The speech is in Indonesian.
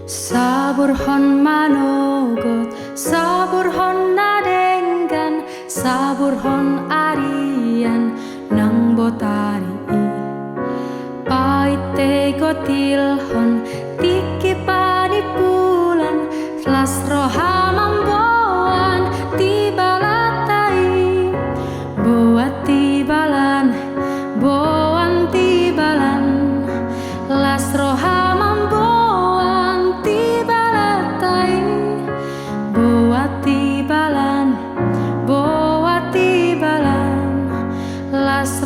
Saburhon manogot, saburhon nadenggan, saburhon arian nang botari i. Paite gotilhon tiki panipulan, slas rohamamboan tibalatai. Boat tibalan, boan tibalan, las rohamamboan tibalatai. Boat tibalan, las